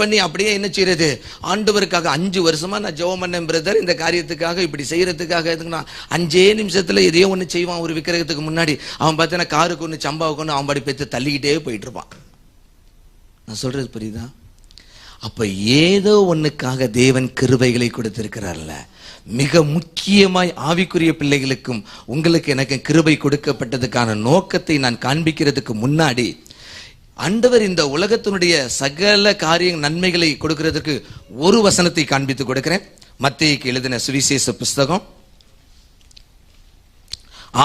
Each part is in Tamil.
பண்ணி அப்படியே என்ன செய்யறது, ஆண்டவருக்காக 5 வருஷமா நான் ஜெபம் பண்ணேன் பிரதர், இந்த காரியத்துக்காக இப்படி செய்யறதுக்காக. எதுக்குன்னா 5 நிமிஷத்துல எதையோ ஒன்று செய்வான். ஒரு விக்கிரகத்துக்கு முன்னாடி அவன் பார்த்தீங்கன்னா காருக்கு ஒன்று சம்பாவுக்கு ஒன்று அவன் படி பேத்து தள்ளிக்கிட்டே போயிட்டு இருப்பான். நான் சொல்றது புரியுதா? அப்ப ஏதோ ஒண்ணுக்காக தேவன் கிருபைகளை கொடுத்திருக்கிறார்ல. மிக முக்கியமாய் ஆவிக்குரிய பிள்ளைகளுக்கும் உங்களுக்கு எனக்கு கிருபை கொடுக்கப்பட்டதுக்கான நோக்கத்தை நான் காண்பிக்கிறதுக்கு முன்னாடி ஆண்டவர் இந்த உலகத்தினுடைய சகல காரிய நன்மைகளை கொடுக்கிறதுக்கு ஒரு வசனத்தை காண்பித்து கொடுக்கிறேன். மத்தேயுக்கு எழுதின சுவிசேஷ புஸ்தகம்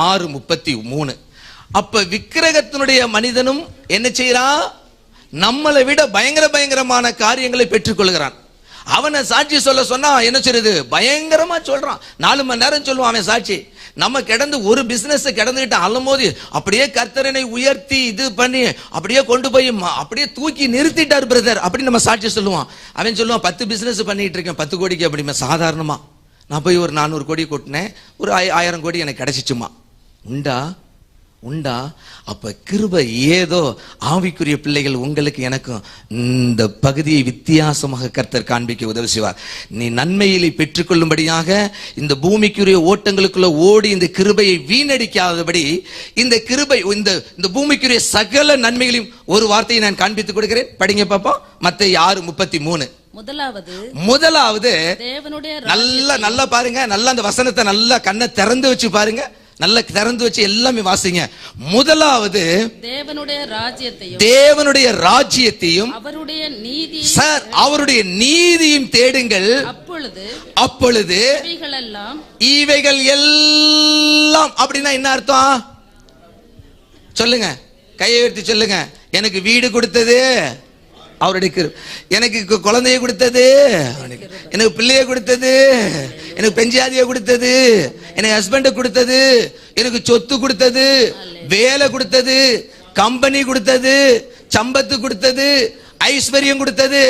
6:33. அப்ப விக்கிரகத்தினுடைய மனிதனும் என்ன செய்யறான், நம்மளை விட பயங்கரமான காரியங்களை பெற்றுக்கொள்கிறான். அவனை சாட்சி சொல்ல சொன்னா என்ன செய்யுது, பயங்கரமா சொல்றான். 4 மணி நேரம் சொல்லுவான் அவன் சாட்சி. நம்ம கிடந்து ஒரு பிசினஸ் கிடந்துகிட்டு அலமோதி அப்படியே கர்த்தரனை உயர்த்தி இது பண்ணி அப்படியே கொண்டு போய் அப்படியே தூக்கி நிறுத்திட்டார் பிரதர் அப்படி நம்ம சாட்சி சொல்லுவான். அவன் சொல்லுவான் 10 பிசினஸ் பண்ணிட்டு இருக்கேன் 10 கோடிக்கு அப்படிமா. சாதாரணமா நான் போய் ஒரு 400 கோடி கொட்டினேன், ஒரு 1000 கோடி எனக்கு கிடைச்சிச்சுமா. உண்டா? அப்ப கிருபை ஏதோ ஆவிக்குரிய பிள்ளைகள் உங்களுக்கு எனக்கும் இந்த பகுதியை வித்தியாசமாக கர்த்தர் காண்பிக்க உதவி செய்வார். நீ நன்மையிலே பெற்றுக்கொள்ளும்படியாக இந்த பூமிக்குரிய ஓட்டங்களுக்குள்ள ஓடி இந்த கிருபையை வீணடிக்காதபடி இந்த கிருபை இந்த பூமிக்குரிய சகல நன்மைகளையும் ஒரு வார்த்தையை நான் காண்பித்துக் கொடுக்கிறேன். படிங்க பாப்போம். மத்தேயு 6:33. முதலாவது நல்லா பாருங்க, நல்லா அந்த வசனத்தை நல்லா கண்ணை திறந்து வச்சு பாருங்க, நல்லா திறந்து வச்சு எல்லாமே வாசிங்க. முதலாவது தேவனுடைய ராஜ்யத்தையும் அவருடைய நீதியும் தேடுங்கள், அப்பொழுது இவைகள் எல்லாம். அப்படின்னா என்ன அர்த்தம் சொல்லுங்க, கையை உயர்த்தி சொல்லுங்க. எனக்கு வீடு கொடுத்தது அவருடைய கிருபை, எனக்கு குழந்தைய கொடுத்தது, எனக்கு பிள்ளைய கொடுத்தது, எனக்கு பெஞ்சாதிய கொடுத்தது, எனக்கு ஹஸ்பண்ட கொடுத்தது, எனக்கு சொத்து கொடுத்தது, வேலை கொடுத்தது, கம்பெனி கொடுத்தது, சம்பத்து கொடுத்தது, ஐஸ்வர்யம் கொடுத்தது,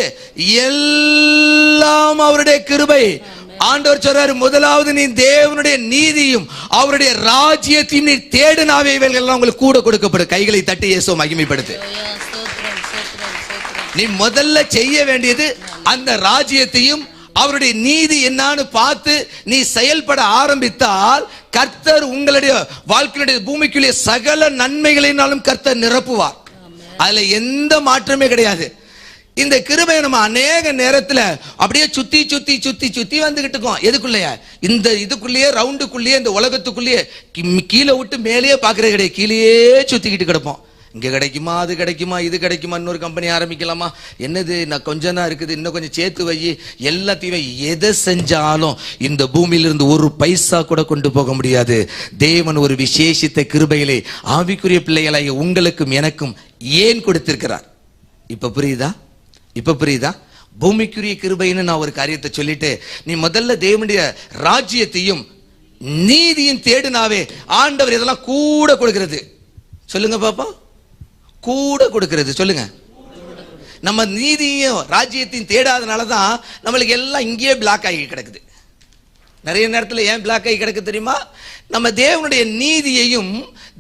எல்லாம் அவருடைய கிருபை. ஆண்டவர் சொல்றாரு, முதலாவது நீ தேவனுடைய நீதியும் அவருடைய ராஜ்யத்தையும் நீ தேடினாவே இவைகள் எல்லாம் உங்களுக்கு கூட கொடுக்கப்படும். கைகளை தட்டி இயேசுவை மகிமைப்படுத்து. நீ முதல்ல செய்ய வேண்டியது அந்த ராஜ்யத்தையும் அவருடைய நீதி என்னன்னு பார்த்து நீ செயல்பட ஆரம்பித்தால் கர்த்தர் உங்களுடைய வாழ்க்கையுடைய பூமிக்குள்ளே சகல நன்மைகளினாலும் கர்த்தர் நிரப்புவார். அதுல எந்த மாற்றமே கிடையாது. இந்த கிருபை நம்ம அநேக நேரத்துல அப்படியே சுத்தி வந்துகிட்டு இருக்கோம். எதுக்குள்ளேயே இந்த இதுக்குள்ளேயே ரவுண்டுக்குள்ளேயே இந்த உலகத்துக்குள்ளேயே கீழே விட்டு மேலேயே பாக்குறது கிடையாது. கீழேயே சுத்திக்கிட்டு கிடப்போம். இங்க கிடைக்குமா, அது கிடைக்குமா, இது கிடைக்குமா, இன்னொரு கம்பெனி ஆரம்பிக்கலாமா, என்னது நான் கொஞ்சம் தான் இருக்குது, இன்னும் கொஞ்சம் சேர்த்து வை, எல்லாத்தையும் எதை செஞ்சாலும் இந்த பூமியிலிருந்து ஒரு பைசா கூட கொண்டு போக முடியாது. தேவன் ஒரு விசேஷித்த கிருபையிலே ஆவிக்குரிய பிள்ளைகளாகிய உங்களுக்கும் எனக்கும் ஏன் கொடுத்திருக்கிறார். இப்ப புரியுதா? பூமிக்குரிய கிருபைன்னு நான் ஒரு காரியத்தை சொல்லிட்டு, நீ முதல்ல தேவனுடைய ராஜ்யத்தையும் நீதியும் தேடினாவே ஆண்டவர் இதெல்லாம் கூட கொடுக்கிறது. சொல்லுங்க பாப்பா, கூட கொடுக்கிறது. சொல்லுங்க. நம்ம நீதியும் ராஜ்யத்தையும் தேடாதனாலதான் நம்மளுக்கு எல்லாம் இங்கேயே பிளாக் ஆகி கிடக்குது. நிறைய நேரத்தில் ஏன் பிளாக் ஆகி கிடக்கு தெரியுமா? நம்ம தேவனுடைய நீதியையும்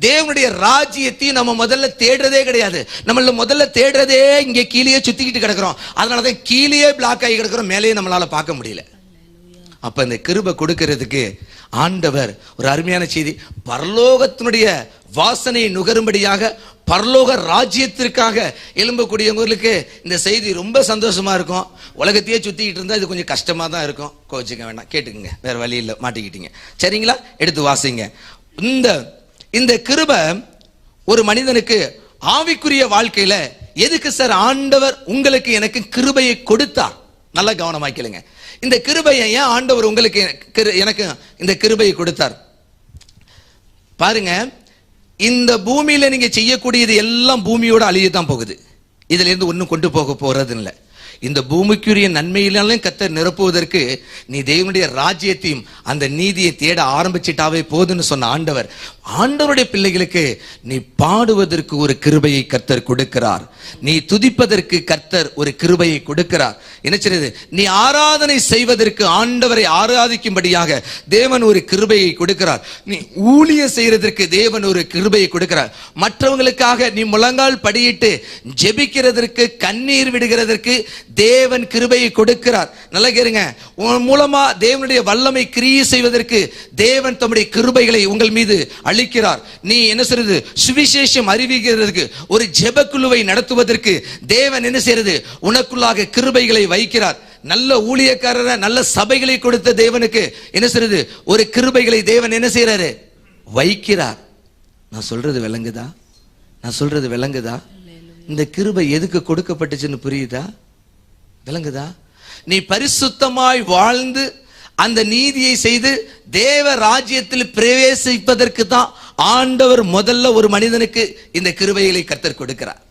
தேவனுடைய ராஜ்யத்தையும் நம்ம முதல்ல தேடுறதே கிடையாது. நம்மள முதல்ல தேடுறதே இங்கே கீழே சுத்திக்கிட்டு கிடக்கிறோம். அதனாலதான் கீழே பிளாக் ஆகி கிடக்கிறோம், மேலேயே நம்மளால பார்க்க முடியல. அப்ப இந்த கிருபை கொடுக்கிறதுக்கு ஆண்டவர் ஒரு அருமையான செய்தி, பரலோகத்தினுடைய வாசனையை நுகரும்படியாக பரலோக ராஜ்யத்திற்காக எழும்பக்கூடியவங்களுக்கு இந்த செய்தி ரொம்ப சந்தோஷமா இருக்கும். உலகத்தையே சுத்திக்கிட்டு இருந்தா இது கொஞ்சம் கஷ்டமா தான் இருக்கும். கோச்சிக்க வேண்டாம், கேட்டுக்குங்க, வேற வழி இல்லை, மாட்டிக்கிட்டீங்க. சரிங்களா? எடுத்து வாசிங்க. இந்த கிருபை ஒரு மனிதனுக்கு ஆவிக்குரிய வாழ்க்கையில எதுக்கு சார் ஆண்டவர் உங்களுக்கு எனக்கு கிருபையை கொடுத்தார்? நல்லா கவனமா கேளுங்க. இந்த கிருபையை ஏன் ஆண்டவர் உங்களுக்கு எனக்கு இந்த கிருபையை கொடுத்தார் பாருங்க. இந்த பூமியில நீங்க செய்யக்கூடியது எல்லாம் பூமியோட அழியத்தான் போகுது. இதுல இருந்து ஒன்னும் கொண்டு போக போறது இல்லை. இந்த பூமிக்குரிய நன்மையிலும் கர்த்தர் நிரப்புவதற்கு நீ தேவனுடைய ராஜ்யத்தையும் அந்த நீதியை தேட ஆரம்பிச்சிட்டாவே போதுன்னு சொன்ன ஆண்டவருடைய பிள்ளைகளுக்கு நீ பாடுவதற்கு ஒரு கிருபையை கர்த்தர் கொடுக்கிறார். நீ துதிப்பதற்கு கர்த்தர் ஒரு கிருபையை கொடுக்கிறார். என்ன செய்யுது? நீ ஆராதனை செய்வதற்கு ஆண்டவரை ஆராதிக்கும்படியாக தேவன் ஒரு கிருபையை கொடுக்கிறார். நீ ஊழியம் செய்யறதற்கு தேவன் ஒரு கிருபையை கொடுக்கிறார். மற்றவங்களுக்காக நீ முழங்கால் படியிட்டு ஜெபிக்கிறதற்கு, கண்ணீர் விடுகிறதற்கு தேவன் கிருபையை கொடுக்கிறார். நல்லா கேளுங்க, உன் மூலமா தேவனுடைய வல்லமை கிரியை செய்வதற்கு தேவன் தம்முடைய கிருபைகளை உங்கள் மீது அளிக்கிறார். நீ என்ன செய்யறது, சுவிசேஷம் அறிவிக்கிறதுக்கு, ஒரு ஜெப குழுவை நடத்துவதற்கு தேவன் என்ன செய்யறது, உனக்குள்ளாக கிருபைகளை வைக்கிறார். நல்ல ஊழியக்காரரை, நல்ல சபைகளை கொடுத்த தேவனுக்கு என்ன செய்யறது, ஒரு கிருபைகளை தேவன் என்ன செய்யறாரு, வைக்கிறார். நான் சொல்றது விளங்குதா? நான் சொல்றது விளங்குதா? இந்த கிருபை எதுக்கு கொடுக்கப்பட்டுச்சுன்னு புரியுதா? விளங்குதா? நீ பரிசுத்தமாய் வாழ்ந்து அந்த நீதியை செய்து தேவ ராஜ்யத்தில் பிரவேசிப்பதற்கு தான் ஆண்டவர் முதல்ல ஒரு மனிதனுக்கு இந்த கிருபைகளை கர்த்தர் கொடுக்கிறார்.